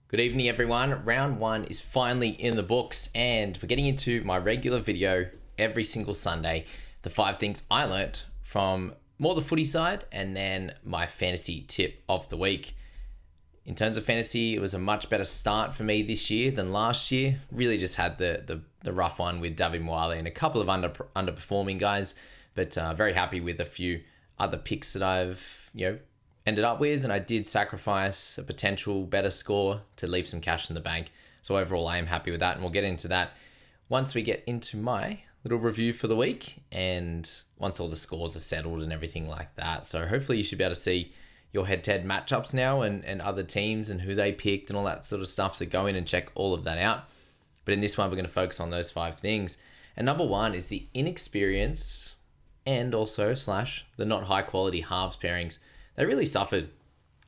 Good evening, everyone. Round one is finally in the books, and we're getting into my regular video every single Sunday. The 5 things I learnt from more the footy side, and then my fantasy tip of the week. In terms of fantasy, it was a much better start for me this year than last year. Really just had the rough one with David Moale and a couple of underperforming guys, but very happy with a few other picks that I've ended up with, and I did sacrifice a potential better score to leave some cash in the bank. So overall, I am happy with that, and we'll get into that once we get into my little review for the week and once all the scores are settled and everything like that. So hopefully you should be able to see your head-to-head matchups now and other teams and who they picked and all that sort of stuff. So go in and check all of that out. But in this one, we're going to focus on those 5 things. And number 1 is the inexperienced and also / the not high quality halves pairings. They really suffered.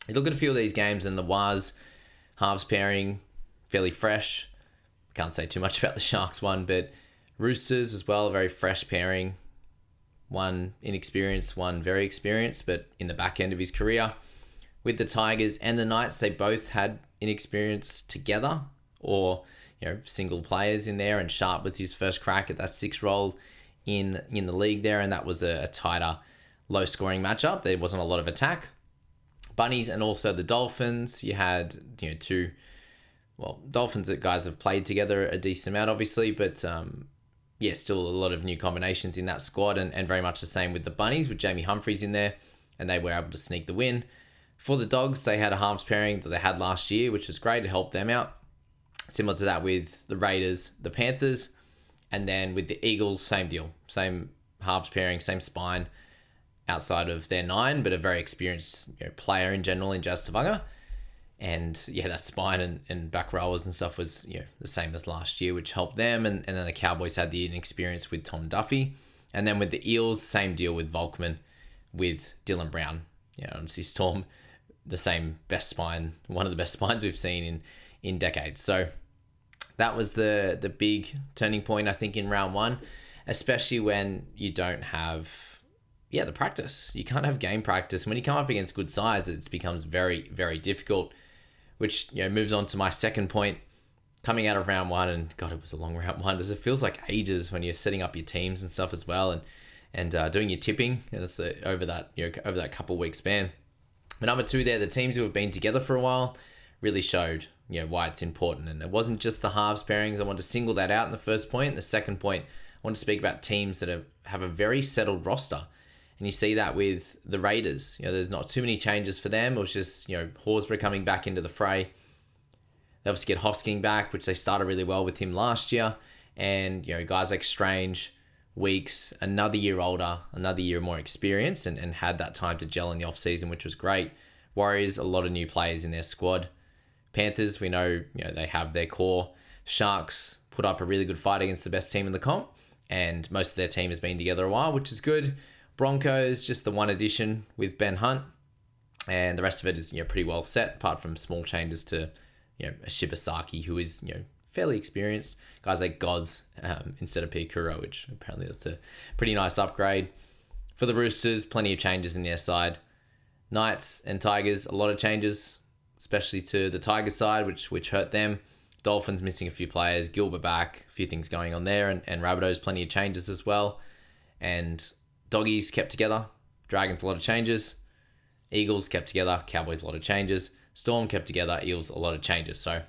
You look at a few of these games and the Waz halves pairing, fairly fresh. Can't say too much about the Sharks one, but Roosters as well, a very fresh pairing. One inexperienced, one very experienced, but in the back end of his career. With the Tigers and the Knights, they both had inexperienced together or single players in there, and Sharp with his first crack at that 6 role in the league there, and that was a tighter low scoring matchup. There wasn't a lot of attack. Bunnies and also the Dolphins. You had two Dolphins that guys have played together a decent amount, obviously, but still a lot of new combinations in that squad, and very much the same with the Bunnies with Jamie Humphries in there, and they were able to sneak the win. For the Dogs, they had a halves pairing that they had last year, which was great. It helped them out. Similar to that with the Raiders, the Panthers, and then with the Eagles, same deal. Same halves pairing, same spine outside of their 9, but a very experienced player in general in Jazz Tavanga. And that spine and back rowers and stuff was the same as last year, which helped them. And then the Cowboys had the inexperience with Tom Duffy. And then with the Eels, same deal with Volkman, with Dylan Brown. Obviously Storm, the same best spine, one of the best spines we've seen in decades. So that was the big turning point, I think, in round 1, especially when you don't have the practice. You can't have game practice. When you come up against good sides, it becomes very, very difficult, which moves on to my second point. Coming out of round 1, and God, it was a long round 1. It feels like ages when you're setting up your teams and stuff as well, and doing your tipping, and it's over that couple week span. But number 2 there, the teams who have been together for a while really showed why it's important. And it wasn't just the halves pairings. I want to single that out in the first point. The second point, I want to speak about teams that have a very settled roster. And you see that with the Raiders. There's not too many changes for them. It was just, Horsburgh coming back into the fray. They obviously get Hosking back, which they started really well with him last year. And, guys like Strange, Weeks, another year older, another year more experienced, and had that time to gel in the offseason, which was great. Warriors, a lot of new players in their squad. Panthers, we know, they have their core. Sharks put up a really good fight against the best team in the comp, and most of their team has been together a while, which is good. Broncos, just the one addition with Ben Hunt, and the rest of it is pretty well set, apart from small changes to a Shibasaki, who is fairly experienced. Guys like Goz instead of Piakura, which apparently that's a pretty nice upgrade. For the Roosters, plenty of changes in their side. Knights and Tigers, a lot of changes, especially to the Tigers side, which hurt them. Dolphins missing a few players, Gilbert back, a few things going on there, and Rabbitohs, plenty of changes as well. And Doggies kept together. Dragons, a lot of changes. Eagles kept together. Cowboys, a lot of changes. Storm kept together. Eels, a lot of changes. So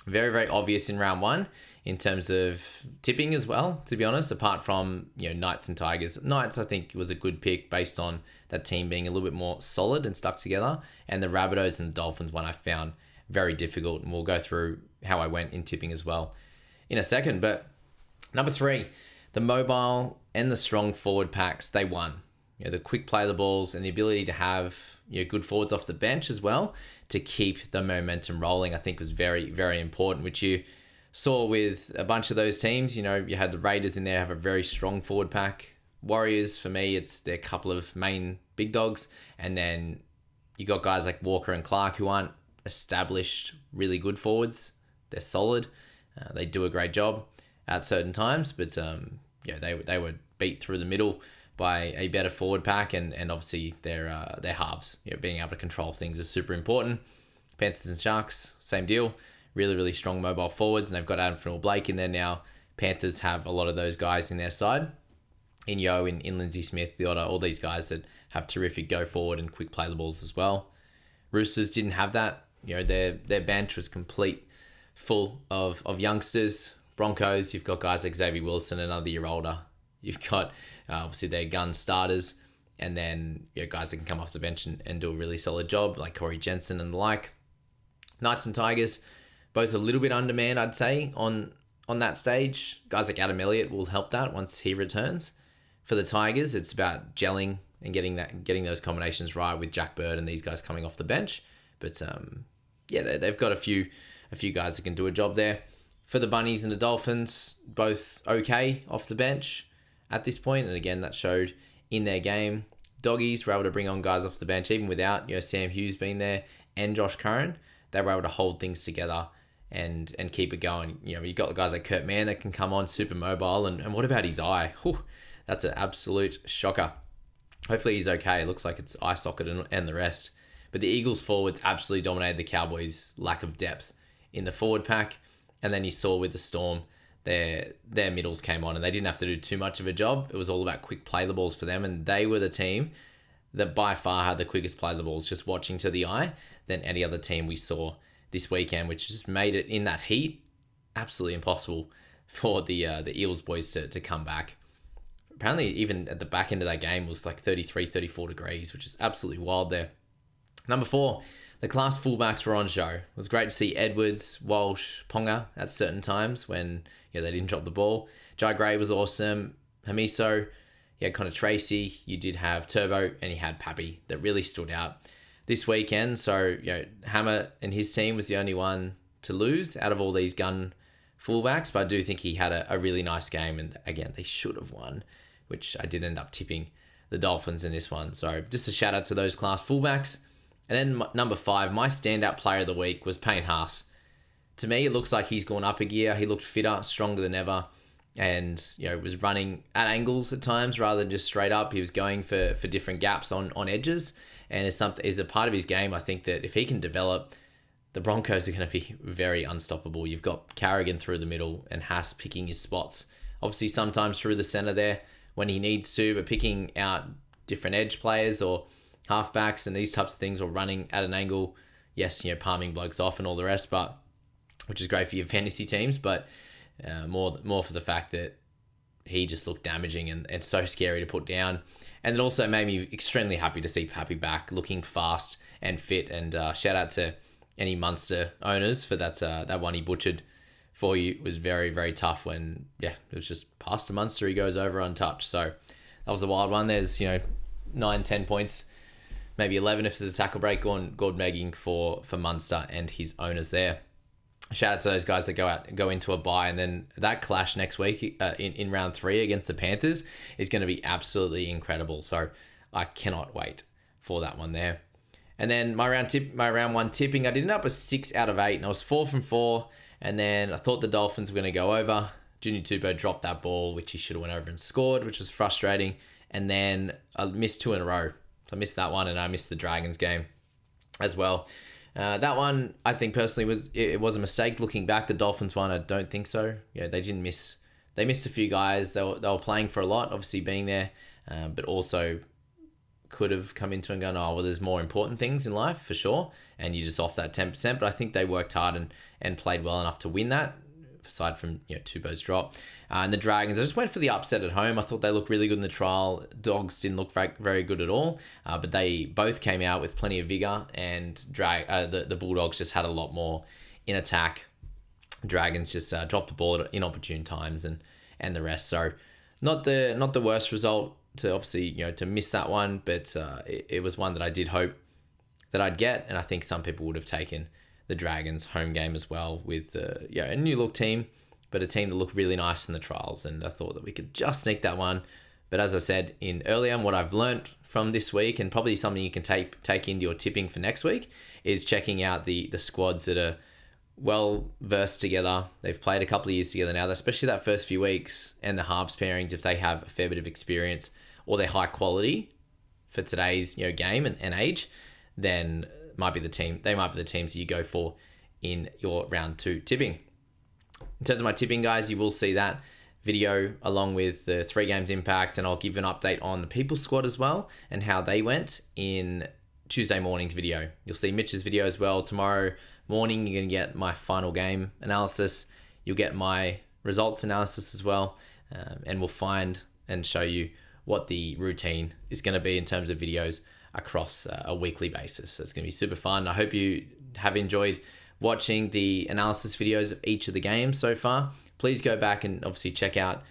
very, very obvious in round 1 in terms of tipping as well, to be honest, apart from Knights and Tigers. Knights, I think, was a good pick based on that team being a little bit more solid and stuck together. And the Rabbitohs and the Dolphins one I found very difficult. And we'll go through how I went in tipping as well in a second. But number 3, the mobile and the strong forward packs, they won. The quick play the balls and the ability to have good forwards off the bench as well to keep the momentum rolling, I think was very, very important, which you saw with a bunch of those teams. You had the Raiders in there have a very strong forward pack. Warriors, for me, it's their couple of main big dogs. And then you got guys like Walker and Clark who aren't established really good forwards. They're solid. They do a great job at certain times, but they were beat through the middle by a better forward pack, and obviously their halves. Being able to control things is super important. Panthers and Sharks, same deal. Really, really strong mobile forwards, and they've got Adam Blake in there now. Panthers have a lot of those guys in their side. In Yo, in Lindsay Smith, the Otter, all these guys that have terrific go forward and quick play the balls as well. Roosters didn't have that. Their bench was complete full of youngsters. Broncos, you've got guys like Xavier Wilson, another year older. You've got obviously their gun starters, and then guys that can come off the bench and do a really solid job, like Corey Jensen and the like. Knights and Tigers, both a little bit undermanned, I'd say, on that stage. Guys like Adam Elliott will help that once he returns. For the Tigers, it's about gelling and getting those combinations right with Jack Bird and these guys coming off the bench. But they've got a few guys that can do a job there. For the Bunnies and the Dolphins, both okay off the bench at this point, and again that showed in their game. Doggies were able to bring on guys off the bench even without Sam Hughes being there and Josh Curran. They were able to hold things together and keep it going. You got the guys like Kurt Mann that can come on super mobile, and what about his eye? Whew, that's an absolute shocker. Hopefully he's okay. It looks like it's eye socket and the rest. But the Eagles forwards absolutely dominated the Cowboys' lack of depth in the forward pack. And then you saw with the Storm, their middles came on and they didn't have to do too much of a job. It was all about quick play the balls for them. And they were the team that by far had the quickest play the balls, just watching to the eye, than any other team we saw this weekend, which just made it in that heat absolutely impossible for the Eels boys to come back. Apparently, even at the back end of that game was like 33, 34 degrees, which is absolutely wild there. Number 4, the class fullbacks were on show. It was great to see Edwards, Walsh, Ponga at certain times when they didn't drop the ball. Jai Gray was awesome. Hamiso, you had Connor Tracy, you did have Turbo, and you had Pappy that really stood out this weekend. So, Hammer and his team was the only one to lose out of all these gun fullbacks, but I do think he had a really nice game, and again, they should have won, which I did end up tipping the Dolphins in this one. So just a shout out to those class fullbacks. And then number 5, my standout player of the week was Payne Haas. To me, it looks like he's gone up a gear. He looked fitter, stronger than ever, and was running at angles at times rather than just straight up. He was going for different gaps on edges, and is a part of his game. I think that if he can develop, the Broncos are going to be very unstoppable. You've got Carrigan through the middle and Haas picking his spots. Obviously, sometimes through the center there when he needs to, but picking out different edge players or halfbacks and these types of things, or running at an angle. Yes, palming blokes off and all the rest, but which is great for your fantasy teams, but more for the fact that he just looked damaging and so scary to put down. And it also made me extremely happy to see Pappy back, looking fast and fit. And shout out to any Munster owners for that one he butchered for you. It was very, very tough when, it was just past to Munster, he goes over untouched. So that was a wild one. There's, 9-10 points, maybe 11 if there's a tackle break gone begging for Munster and his owners there. Shout out to those guys that go into a bye, and then that clash next week in round 3 against the Panthers is going to be absolutely incredible. So I cannot wait for that one there. And then my round 1 tipping, I did end up a 6 out of 8, and I was 4 from 4. And then I thought the Dolphins were going to go over. Junior Tupou dropped that ball, which he should have went over and scored, which was frustrating. And then I missed 2 in a row. So I missed that one, and I missed the Dragons game as well. That one, I think personally, was a mistake. Looking back, the Dolphins one, I don't think so. They didn't miss. They missed a few guys. They were playing for a lot, obviously being there, but also could have come into and gone, there's more important things in life for sure, and you just off that 10%. But I think they worked hard and played well enough to win that, aside from Tupou's drop. And the Dragons, I just went for the upset at home. I thought they looked really good in the trial. Dogs didn't look very, very good at all, but they both came out with plenty of vigor, and the Bulldogs just had a lot more in attack. Dragons just dropped the ball at inopportune times and the rest. So not the worst result to obviously to miss that one, but it was one that I did hope that I'd get, and I think some people would have taken the Dragons home game as well with a new look team, but a team that looked really nice in the trials, and I thought that we could just sneak that one. But as I said earlier, what I've learnt from this week, and probably something you can take into your tipping for next week, is checking out the squads that are well versed together. They've played a couple of years together now, especially that first few weeks, and the halves pairings, if they have a fair bit of experience or they're high quality for today's game and age, then might be the team. They might be the teams you go for in your round 2 tipping. In terms of my tipping, guys, you will see that video along with the 3 games impact, and I'll give an update on the people squad as well and how they went in Tuesday morning's video. You'll see Mitch's video as well. Tomorrow morning, you're going to get my final game analysis. You'll get my results analysis as well, and we'll find and show you what the routine is going to be in terms of videos across a weekly basis. So it's going to be super fun. I hope you have enjoyed watching the analysis videos of each of the games so far. Please go back and obviously check out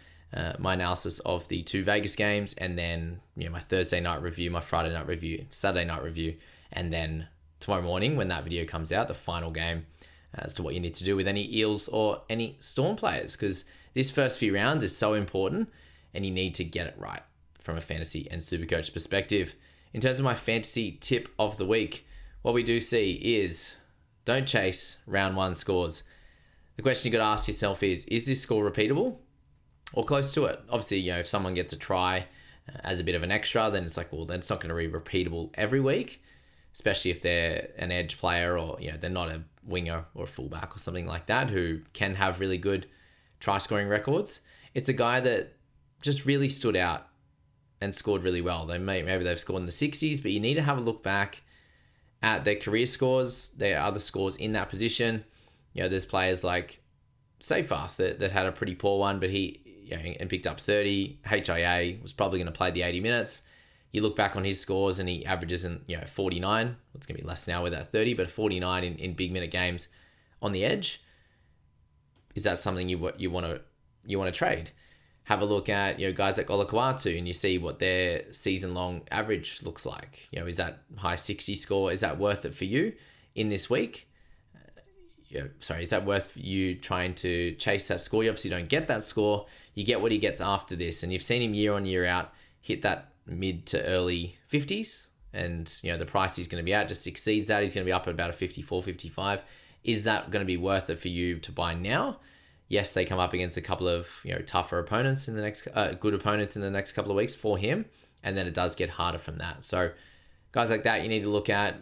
my analysis of the 2 Vegas games, and then my Thursday night review, my Friday night review, Saturday night review, and then tomorrow morning when that video comes out, the final game, as to what you need to do with any Eels or any Storm players, because this first few rounds is so important and you need to get it right from a fantasy and Supercoach perspective. In terms of my fantasy tip of the week, what we do see is don't chase round 1 scores. The question you got to ask yourself is this score repeatable or close to it? Obviously, if someone gets a try as a bit of an extra, then it's like, well, then it's not going to be repeatable every week, especially if they're an edge player or they're not a winger or a fullback or something like that who can have really good try scoring records. It's a guy that just really stood out and scored really well. Maybe they've scored in the 60s, but you need to have a look back at their career scores. There are other scores in that position. There's players like Seyfarth that had a pretty poor one, but he and picked up 30. HIA was probably going to play the 80 minutes. You look back on his scores and he averages in 49. It's going to be less now with that 30, but 49 in big minute games on the edge. Is that something you want to trade? Have a look at guys like Olakau'atu and you see what their season-long average looks like. Is that high 60 score? Is that worth it for you in this week? Is that worth you trying to chase that score? You obviously don't get that score. You get what he gets after this, and you've seen him year on year out hit that mid to early 50s, and the price he's going to be at just exceeds that. He's going to be up at about a 54, 55. Is that going to be worth it for you to buy now? Yes, they come up against a couple of tougher opponents in the next good opponents in the next couple of weeks for him, and then it does get harder from that. So guys like that, you need to look at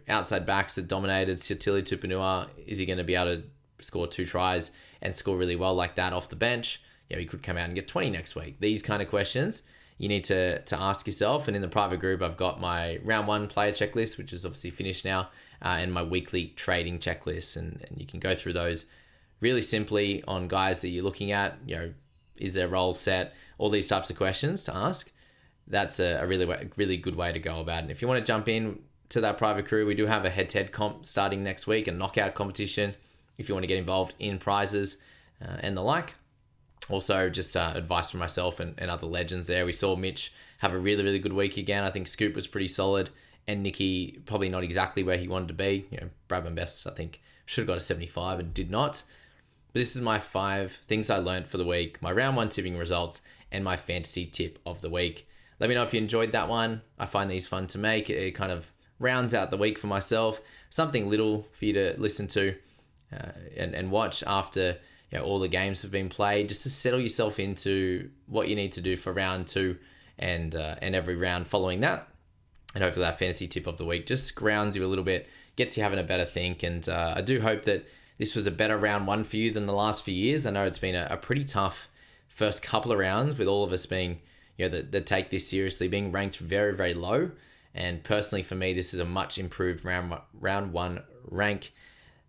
outside backs that dominated. Sitili Tupanua, is he going to be able to score 2 tries and score really well like that off the bench? He could come out and get 20 next week. These kind of questions you need to ask yourself. And in the private group, I've got my round 1 player checklist, which is obviously finished now, and my weekly trading checklist, and you can go through those really simply on guys that you're looking at. Is their role set? All these types of questions to ask. That's a really good way to go about it. And if you want to jump in to that private crew, we do have a head-to-head comp starting next week, a knockout competition, if you want to get involved in prizes and the like. Also, just advice from myself and other legends there. We saw Mitch have a really, really good week again. I think Scoop was pretty solid, and Nicky probably not exactly where he wanted to be. Bradman Best, I think, should have got a 75 and did not. But this is my 5 things I learned for the week, my round 1 tipping results, and my fantasy tip of the week. Let me know if you enjoyed that one. I find these fun to make. It kind of rounds out the week for myself. Something little for you to listen to and watch after all the games have been played, just to settle yourself into what you need to do for round 2 and every round following that. And hopefully that fantasy tip of the week just grounds you a little bit, gets you having a better think. And I do hope that this was a better round 1 for you than the last few years. I know it's been a pretty tough first couple of rounds, with all of us being that take this seriously, being ranked very, very low. And personally for me, this is a much improved round 1 rank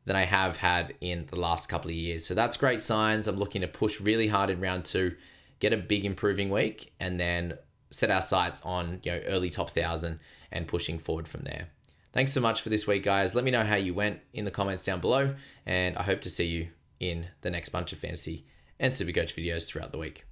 than I have had in the last couple of years. So that's great signs. I'm looking to push really hard in round 2, get a big improving week, and then set our sights on early top 1,000 and pushing forward from there. Thanks so much for this week, guys. Let me know how you went in the comments down below, and I hope to see you in the next bunch of fantasy and Supercoach videos throughout the week.